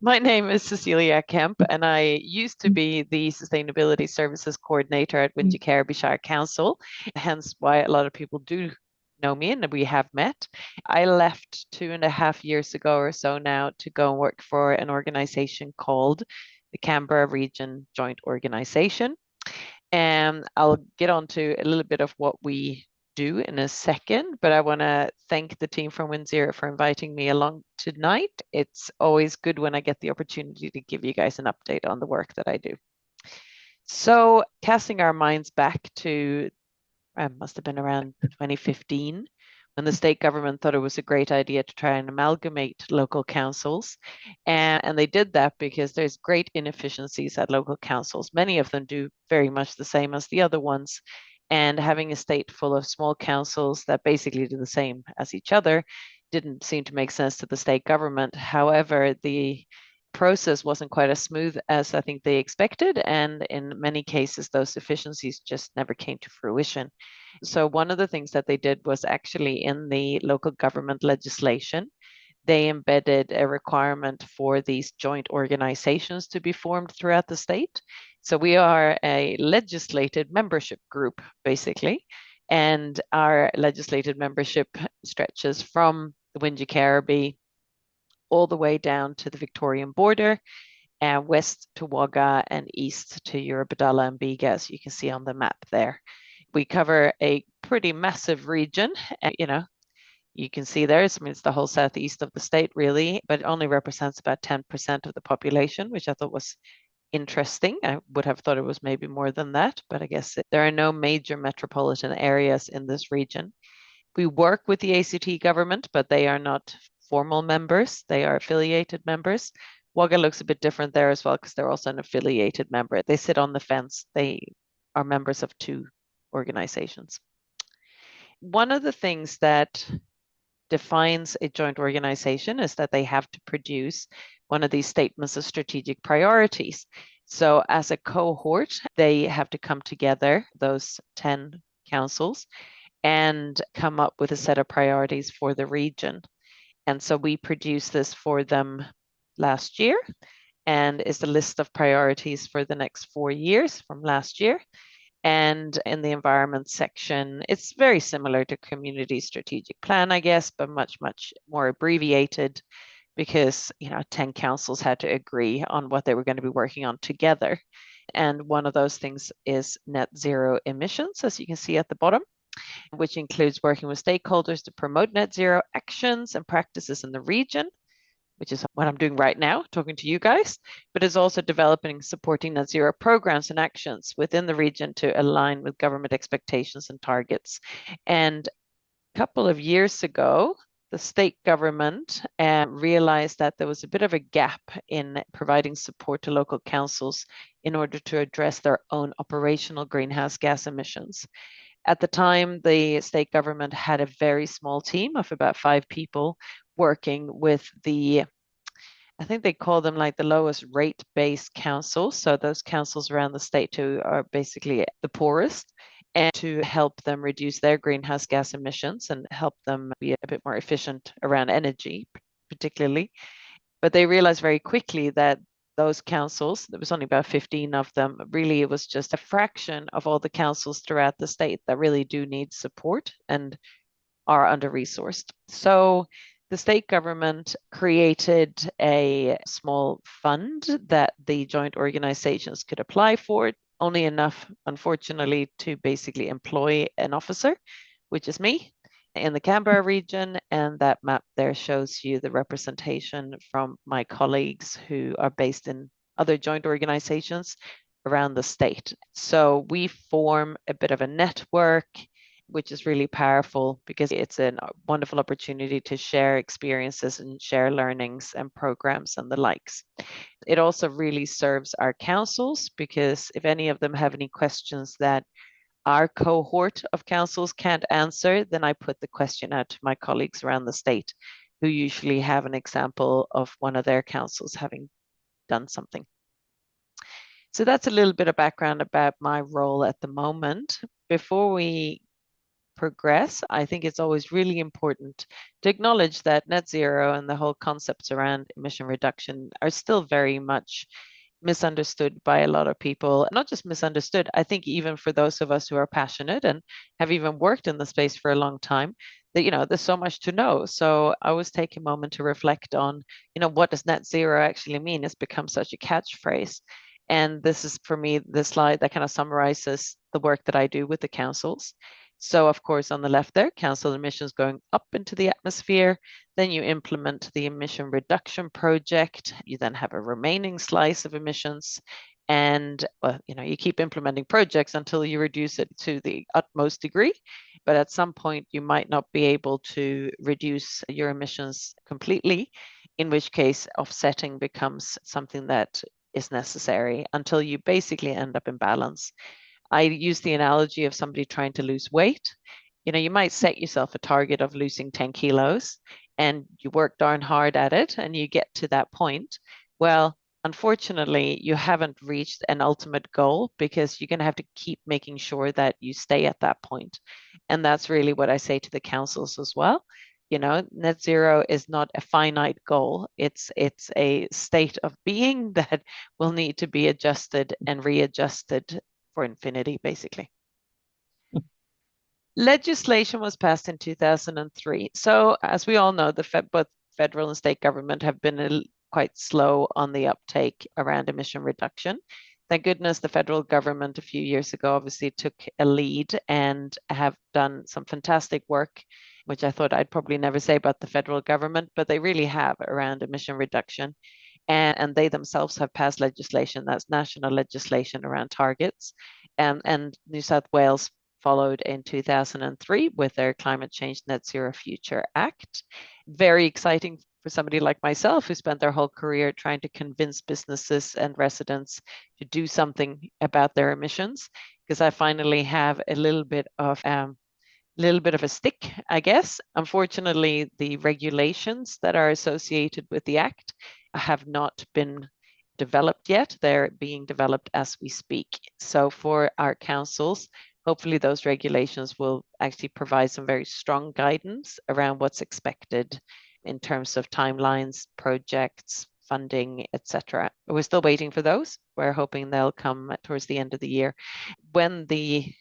My name is Cecilia Kemp, and I used to be the Sustainability Services Coordinator at Wingecarribee Shire Council, hence why a lot of people do know me and we have met. I left 2.5 years ago or so now to go and work for an organization called the Canberra Region Joint Organization. And I'll get on to a little bit of what we do in a second, but I want to thank the team from WinZero for inviting me along tonight. It's always good when I get the opportunity to give you guys an update on the work that I do. So, casting our minds back to, must have been around 2015, when the state government thought it was a great idea to try and amalgamate local councils. And they did that because there's great inefficiencies at local councils. Many of them do very much the same as the other ones. And having a state full of small councils that basically do the same as each other didn't seem to make sense to the state government. However, the process wasn't quite as smooth as I think they expected. And in many cases, those efficiencies just never came to fruition. So, one of the things that they did was actually in the local government legislation, they embedded a requirement for these joint organizations to be formed throughout the state. So, we are a legislated membership group, basically. And our legislated membership stretches from the Wingecarribee all the way down to the Victorian border, and west to Wagga and east to Eurobodalla and Bega, as you can see on the map there. We cover a pretty massive region. You can see there, it's the whole southeast of the state, really, but it only represents about 10% of the population, which I thought was interesting. I would have thought it was maybe more than that, but I guess there are no major metropolitan areas in this region. We work with the ACT government, but they are not formal members. They are affiliated members. Wagga looks a bit different there as well because they're also an affiliated member. They sit on the fence. They are members of two organizations. One of the things that defines a joint organization is that they have to produce one of these statements of strategic priorities. So, as a cohort, they have to come together, those 10 councils, and come up with a set of priorities for the region. And so we produced this for them last year, and is the list of priorities for the next 4 years from last year. And in the environment section, it's very similar to community strategic plan, I guess, but much, much more abbreviated because, 10 councils had to agree on what they were going to be working on together. And one of those things is net zero emissions, as you can see at the bottom, which includes working with stakeholders to promote net zero actions and practices in the region, which is what I'm doing right now, talking to you guys, but is also developing supporting net zero programs and actions within the region to align with government expectations and targets. And a couple of years ago, the state government realized that there was a bit of a gap in providing support to local councils in order to address their own operational greenhouse gas emissions. At the time, the state government had a very small team of about 5 people working with I think they call them like the lowest rate based councils. So those councils around the state who are basically the poorest, and to help them reduce their greenhouse gas emissions and help them be a bit more efficient around energy, particularly. But they realized very quickly that those councils, there was only about 15 of them, really it was just a fraction of all the councils throughout the state that really do need support and are under-resourced. So the state government created a small fund that the joint organizations could apply for, only enough, unfortunately, to basically employ an officer, which is me, in the Canberra region. And that map there shows you the representation from my colleagues who are based in other joint organizations around the state. So we form a bit of a network, which is really powerful because it's a wonderful opportunity to share experiences and share learnings and programs and the likes. It also really serves our councils because if any of them have any questions that our cohort of councils can't answer, then I put the question out to my colleagues around the state who usually have an example of one of their councils having done something. So that's a little bit of background about my role at the moment. Before we progress, I think it's always really important to acknowledge that net zero and the whole concepts around emission reduction are still very much misunderstood by a lot of people. Not just misunderstood, I think even for those of us who are passionate and have even worked in the space for a long time, that, there's so much to know. So I always take a moment to reflect on, what does net zero actually mean? It's become such a catchphrase. And this is, for me, the slide that kind of summarizes the work that I do with the councils. So, of course, on the left there, council emissions going up into the atmosphere. Then you implement the emission reduction project. You then have a remaining slice of emissions. And, you keep implementing projects until you reduce it to the utmost degree. But at some point, you might not be able to reduce your emissions completely, in which case offsetting becomes something that is necessary until you basically end up in balance. I use the analogy of somebody trying to lose weight. You might set yourself a target of losing 10 kilos and you work darn hard at it and you get to that point. Well, unfortunately, you haven't reached an ultimate goal because you're going to have to keep making sure that you stay at that point. And that's really what I say to the councils as well. Net zero is not a finite goal. It's a state of being that will need to be adjusted and readjusted for infinity, basically. Legislation was passed in 2003. So as we all know, both federal and state government have been quite slow on the uptake around emission reduction. Thank goodness the federal government a few years ago obviously took a lead and have done some fantastic work, which I thought I'd probably never say about the federal government, but they really have around emission reduction. And they themselves have passed legislation, that's national legislation around targets. And New South Wales followed in 2003 with their Climate Change Net Zero Future Act. Very exciting for somebody like myself who spent their whole career trying to convince businesses and residents to do something about their emissions, because I finally have a little bit of a stick, I guess. Unfortunately, the regulations that are associated with the Act have not been developed yet. They're being developed as we speak. So for our councils, hopefully those regulations will actually provide some very strong guidance around what's expected in terms of timelines, projects, funding, etc. We're still waiting for those. We're hoping they'll come towards the end of the year. When the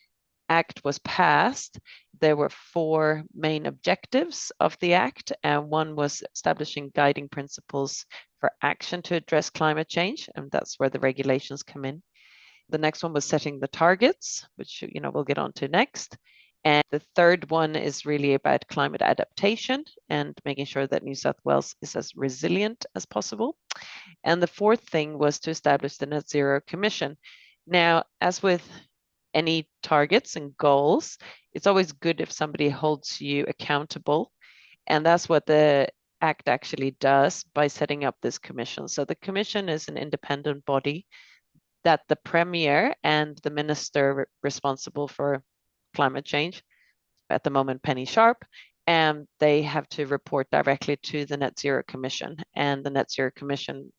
Act was passed, there were 4 main objectives of the Act, and one was establishing guiding principles for action to address climate change, and that's where the regulations come in. The next one was setting the targets, which we'll get on to next. And the third one is really about climate adaptation and making sure that New South Wales is as resilient as possible. And the fourth thing was to establish the Net Zero Commission. Now, as with any targets and goals, it's always good if somebody holds you accountable. And that's what the Act actually does by setting up this commission. So the commission is an independent body that the Premier and the Minister responsible for climate change, at the moment Penny Sharp, and they have to report directly to the Net Zero Commission. And the Net Zero Commission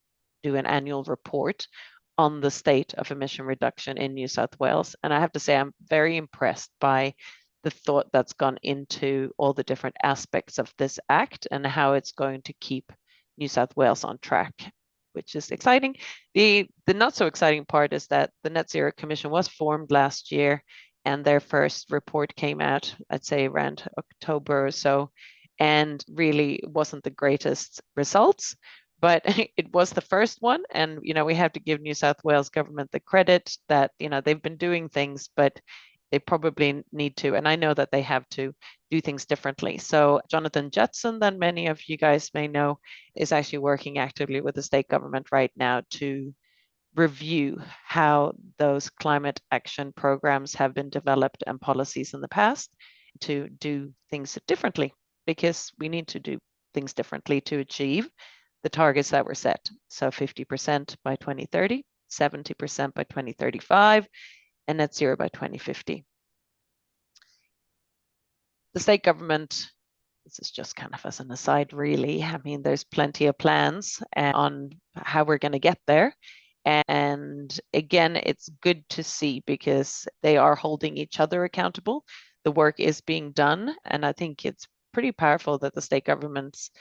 do an annual report on the state of emission reduction in New South Wales. And I have to say, I'm very impressed by the thought that's gone into all the different aspects of this Act and how it's going to keep New South Wales on track, which is exciting. The not so exciting part is that the Net Zero Commission was formed last year and their first report came out, I'd say around October or so, and really wasn't the greatest results. But it was the first one. And, we have to give New South Wales government the credit that, they've been doing things, but they probably need to. And I know that they have to do things differently. So Jonathan Judson, that many of you guys may know, is actually working actively with the state government right now to review how those climate action programs have been developed and policies in the past to do things differently, because we need to do things differently to achieve the targets that were set. So 50% by 2030, 70% by 2035, and net zero by 2050. The state government, this is just kind of as an aside, really. I mean, there's plenty of plans on how we're going to get there. And again, it's good to see because they are holding each other accountable. the work is being done. And I think it's pretty powerful that the state governments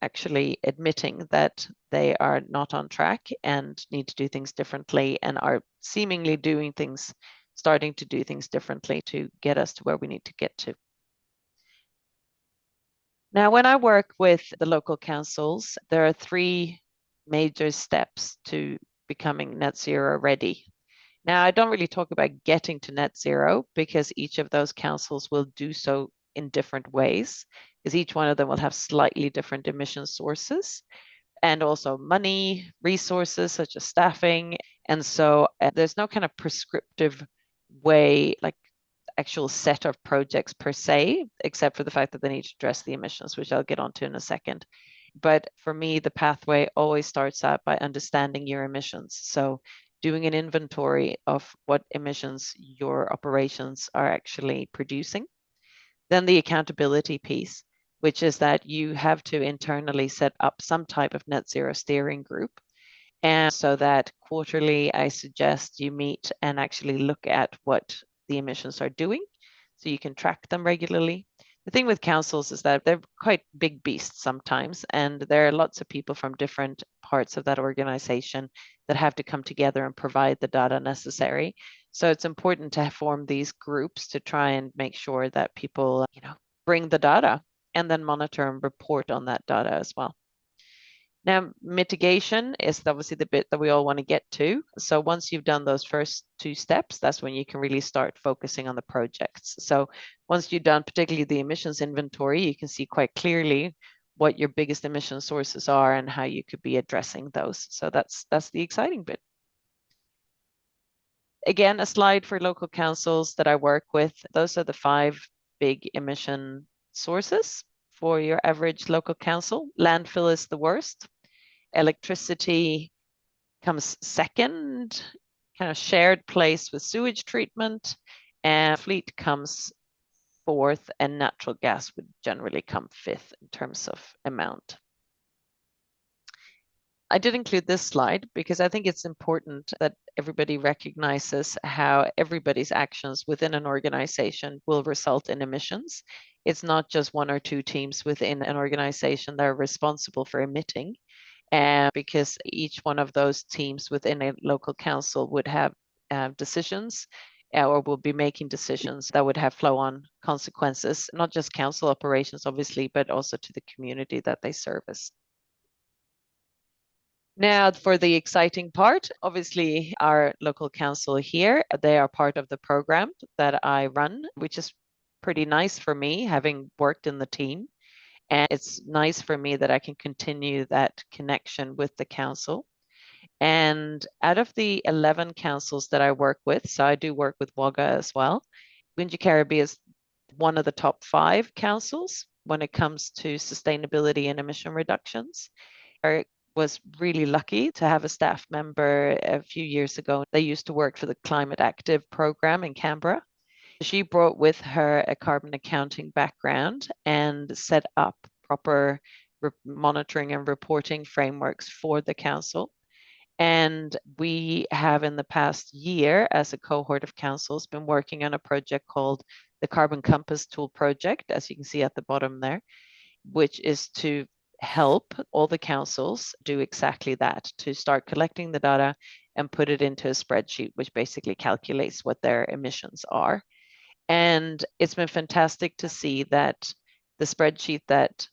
actually admitting that they are not on track and need to do things differently and are seemingly starting to do things differently to get us to where we need to get to. Now, when I work with the local councils, there are 3 major steps to becoming net zero ready. Now, I don't really talk about getting to net zero because each of those councils will do so in different ways, because each one of them will have slightly different emission sources and also money, resources such as staffing. And so there's no kind of prescriptive way, like actual set of projects per se, except for the fact that they need to address the emissions, which I'll get onto in a second. But for me, the pathway always starts out by understanding your emissions. So doing an inventory of what emissions your operations are actually producing. Then the accountability piece, which is that you have to internally set up some type of net zero steering group. And so that quarterly, I suggest you meet and actually look at what the emissions are doing so you can track them regularly. The thing with councils is that they're quite big beasts sometimes, and there are lots of people from different parts of that organization that have to come together and provide the data necessary. So it's important to form these groups to try and make sure that people, bring the data and then monitor and report on that data as well. Now, mitigation is obviously the bit that we all want to get to. So once you've done those first 2 steps, that's when you can really start focusing on the projects. So once you've done particularly the emissions inventory, you can see quite clearly what your biggest emission sources are and how you could be addressing those. So that's the exciting bit. Again, a slide for local councils that I work with. Those are the 5 big emission sources for your average local council. Landfill is the worst. Electricity comes second, kind of shared place with sewage treatment, and fleet comes 4th, and natural gas would generally come 5th in terms of amount. I did include this slide because I think it's important that everybody recognizes how everybody's actions within an organization will result in emissions. It's not just 1 or 2 teams within an organization that are responsible for emitting, because each one of those teams within a local council would have decisions or will be making decisions that would have flow-on consequences, not just council operations, obviously, but also to the community that they service. Now, for the exciting part, obviously, our local council here, they are part of the program that I run, which is pretty nice for me, having worked in the team. And it's nice for me that I can continue that connection with the council. And out of the 11 councils that I work with, so I do work with WAGA as well, Wingecarribee is one of the top 5 councils when it comes to sustainability and emission reductions. I was really lucky to have a staff member a few years ago. They used to work for the Climate Active program in Canberra. She brought with her a carbon accounting background and set up proper monitoring and reporting frameworks for the council. And we have in the past year, as a cohort of councils, been working on a project called the Carbon Compass Tool Project, as you can see at the bottom there, which is to help all the councils do exactly that, to start collecting the data and put it into a spreadsheet, which basically calculates what their emissions are. And it's been fantastic to see that the spreadsheet that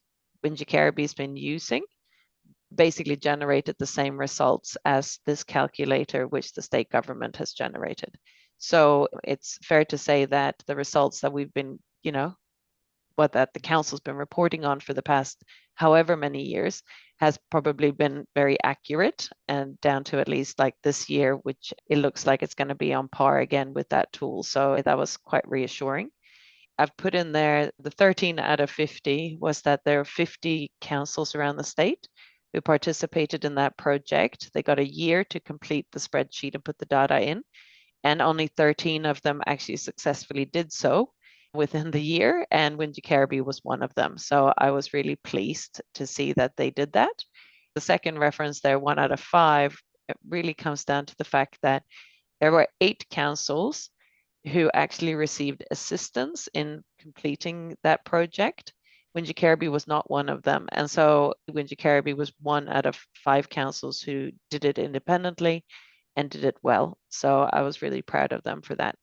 Wingecarribee has been using basically generated the same results as this calculator, which the state government has generated. So it's fair to say that the results that we've been, what that the council's been reporting on for the past however many years has probably been very accurate, and down to at least like this year, which it looks like it's going to be on par again with that tool. So that was quite reassuring. I've put in there the 13 out of 50 was that there are 50 councils around the state who participated in that project. They got a year to complete the spreadsheet and put the data in, and only 13 of them actually successfully did so within the year, and Wingecarribee was one of them. So I was really pleased to see that they did that. The second reference there, 1 out of 5, it really comes down to the fact that there were 8 councils who actually received assistance in completing that project. Wingecarribee was not one of them. And so Wingecarribee was one out of 5 councils who did it independently and did it well. So I was really proud of them for that.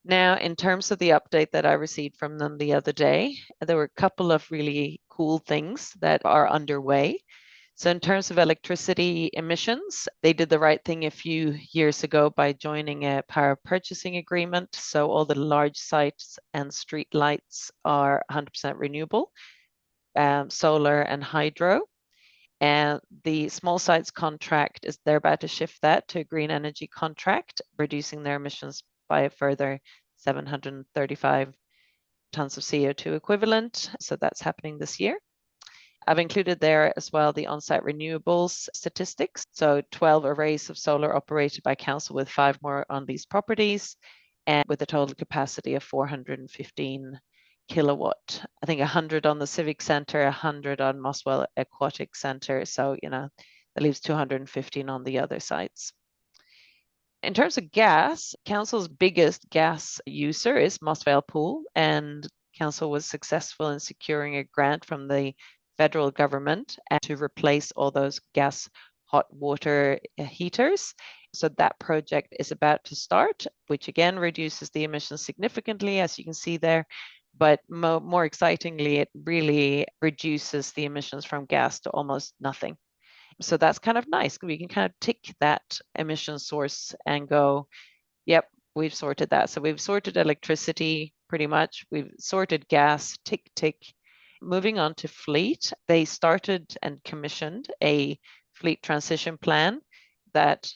Now, in terms of the update that I received from them the other day, there were a couple of really cool things that are underway. So in terms of electricity emissions, they did the right thing a few years ago by joining a power purchasing agreement. So all the large sites and street lights are 100% renewable, solar and hydro. And the small sites contract is they're about to shift that to a green energy contract, reducing their emissions by a further 735 tons of CO2 equivalent. So that's happening this year. I've included there as well the on-site renewables statistics. So 12 arrays of solar operated by council with 5 more on these properties and with a total capacity of 415 kilowatt. I think 100 on the Civic Centre, 100 on Muswell Aquatic Centre. So, that leaves 215 on the other sites. In terms of gas, council's biggest gas user is Moss Vale Pool, and council was successful in securing a grant from the federal government to replace all those gas hot water heaters. So that project is about to start, which again reduces the emissions significantly, as you can see there. But more excitingly, it really reduces the emissions from gas to almost nothing. So that's kind of nice. We can kind of tick that emission source and go, yep, we've sorted that. So we've sorted electricity pretty much. We've sorted gas, tick, tick. Moving on to fleet, they started and commissioned a fleet transition plan that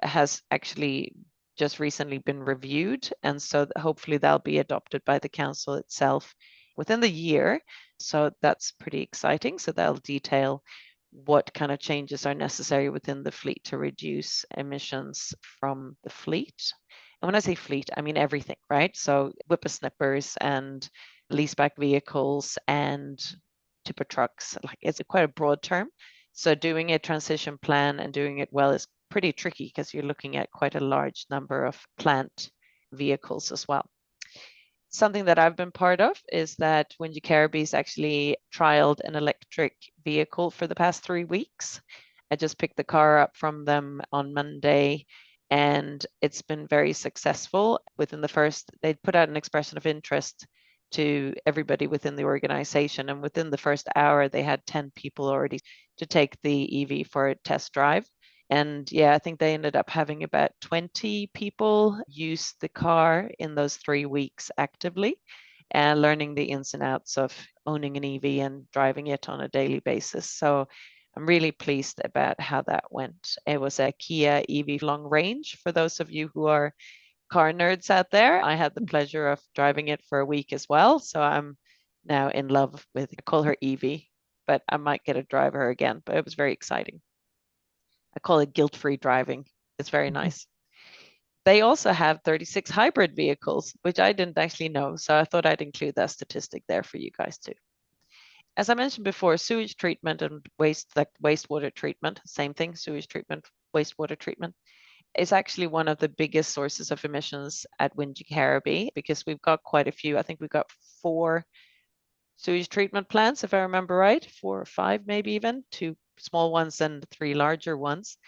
has actually just recently been reviewed. And so hopefully that'll be adopted by the council itself within the year. So that's pretty exciting. So that'll detail what kind of changes are necessary within the fleet to reduce emissions from the fleet. And when I say fleet, I mean everything, right? So whippersnippers and leaseback vehicles and tipper trucks, like it's quite a broad term. So doing a transition plan and doing it well is pretty tricky because you're looking at quite a large number of plant vehicles as well. Something that I've been part of is that Wingecarribee's actually trialed an electric vehicle for the past 3 weeks. I just picked the car up from them on Monday and it's been very successful. Within the first, they put out an expression of interest to everybody within the organization. And within the first hour, they had 10 people already to take the EV for a test drive. And yeah, I think they ended up having about 20 people use the car in those 3 weeks actively and learning the ins and outs of owning an EV and driving it on a daily basis. So I'm really pleased about how that went. It was a Kia EV long range for those of you who are car nerds out there. I had the pleasure of driving it for a week as well. So I'm now in love with, I call her Evie, but I might get to drive her again, but it was very exciting. I call it guilt-free driving. It's very nice. They also have 36 hybrid vehicles, which I didn't actually know. So I thought I'd include that statistic there for you guys too. As I mentioned before, sewage treatment and wastewater treatment, same thing, sewage treatment, wastewater treatment, is actually one of the biggest sources of emissions at Wingecarribee because we've got quite a few. I think we've got 4 sewage treatment plants, if I remember right, 4 or 5 maybe even, 2 small ones and 3 larger ones.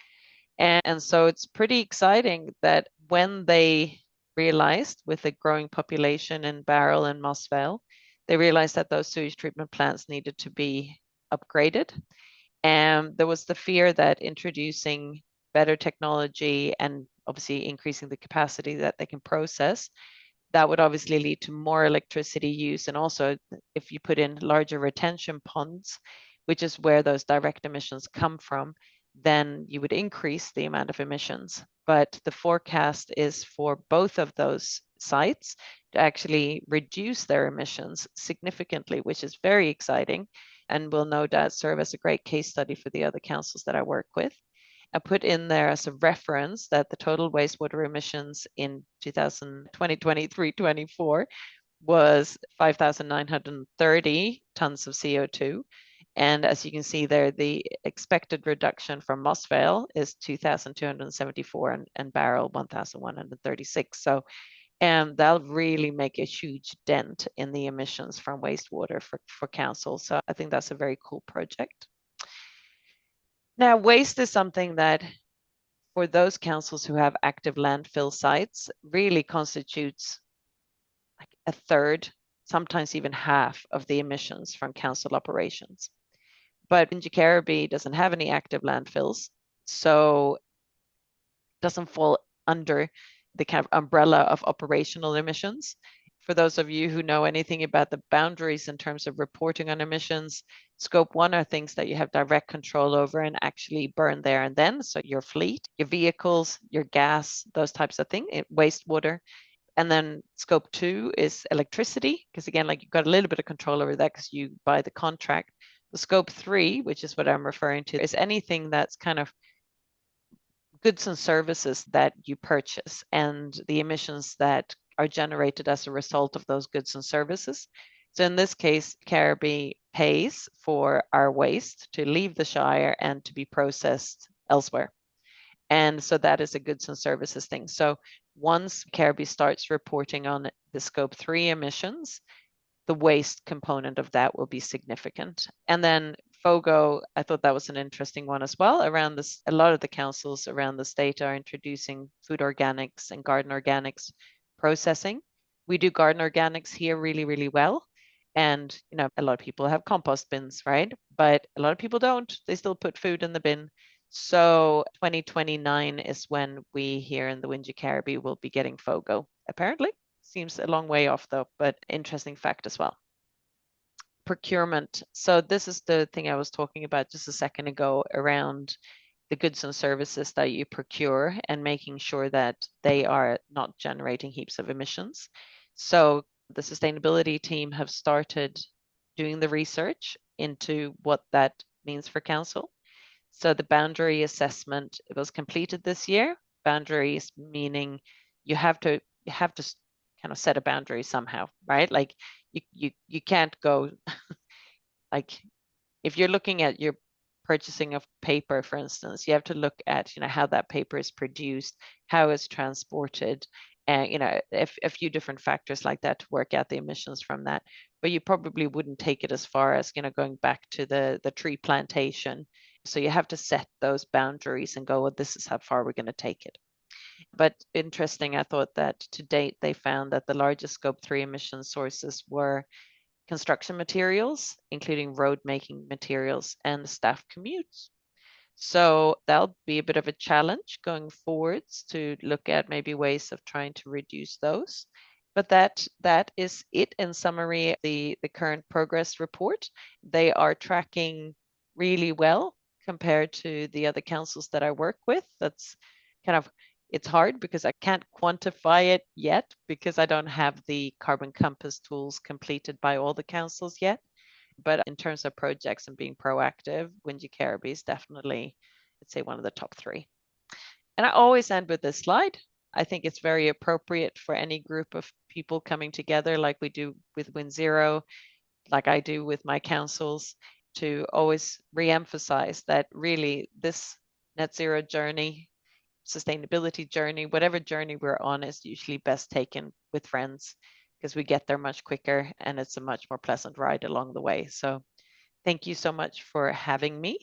And so it's pretty exciting that when they realized with the growing population in Barrel and Moss Vale, they realized that those sewage treatment plants needed to be upgraded. And there was the fear that introducing better technology and obviously increasing the capacity that they can process, that would obviously lead to more electricity use. And also if you put in larger retention ponds, which is where those direct emissions come from, then you would increase the amount of emissions. But the forecast is for both of those sites to actually reduce their emissions significantly, which is very exciting and will no doubt serve as a great case study for the other councils that I work with. I put in there as a reference that the total wastewater emissions in 2023-24 was 5,930 tons of CO2. And as you can see there, the expected reduction from Mossvale is 2,274 and Barrel 1,136. So, and that'll really make a huge dent in the emissions from wastewater for council. So I think that's a very cool project. Now, waste is something that for those councils who have active landfill sites really constitutes like a third, sometimes even half of the emissions from council operations. But Wingecarribee doesn't have any active landfills, so doesn't fall under the kind of umbrella of operational emissions. For those of you who know anything about the boundaries in terms of reporting on emissions, scope 1 are things that you have direct control over and actually burn there and then. So your fleet, your vehicles, your gas, those types of things, wastewater. And then scope 2 is electricity, because again, like you've got a little bit of control over that because you buy the contract. The scope 3, which is what I'm referring to, is anything that's kind of goods and services that you purchase and the emissions that are generated as a result of those goods and services. So in this case, Caribee pays for our waste to leave the Shire and to be processed elsewhere. And so that is a goods and services thing. So once Caribee starts reporting on the scope 3 emissions, the waste component of that will be significant. And then FOGO, I thought that was an interesting one as well. Around this, a lot of the councils around the state are introducing food organics and garden organics processing. We do garden organics here really, really well. And, you know, a lot of people have compost bins, right? But a lot of people don't. They still put food in the bin. So 2029 is when we here in the Wingecarribee will be getting FOGO, apparently. Seems a long way off though, but interesting fact as well. Procurement. So this is the thing I was talking about just a second ago around the goods and services that you procure and making sure that they are not generating heaps of emissions. So the sustainability team have started doing the research into what that means for council. So the boundary assessment was completed this year. Boundaries meaning you have to kind of set a boundary somehow, right? Like you can't go like if you're looking at your purchasing of paper, for instance, you have to look at how that paper is produced, how it's transported, and a few different factors like that to work out the emissions from that. But you probably wouldn't take it as far as going back to the tree plantation. So you have to set those boundaries and go, well, this is how far we're going to take it. But interesting, I thought that to date, they found that the largest scope 3 emission sources were construction materials, including road making materials and staff commutes. So that'll be a bit of a challenge going forwards to look at maybe ways of trying to reduce those. But that is it in summary, the current progress report. They are tracking really well compared to the other councils that I work with. That's kind of, it's hard because I can't quantify it yet because I don't have the carbon compass tools completed by all the councils yet. But in terms of projects and being proactive, Wingecarribee is definitely, I'd say, one of the top 3. And I always end with this slide. I think it's very appropriate for any group of people coming together like we do with WinZero, like I do with my councils, to always re-emphasize that really this net zero journey, sustainability journey, whatever journey we're on, is usually best taken with friends because we get there much quicker and it's a much more pleasant ride along the way. So thank you so much for having me.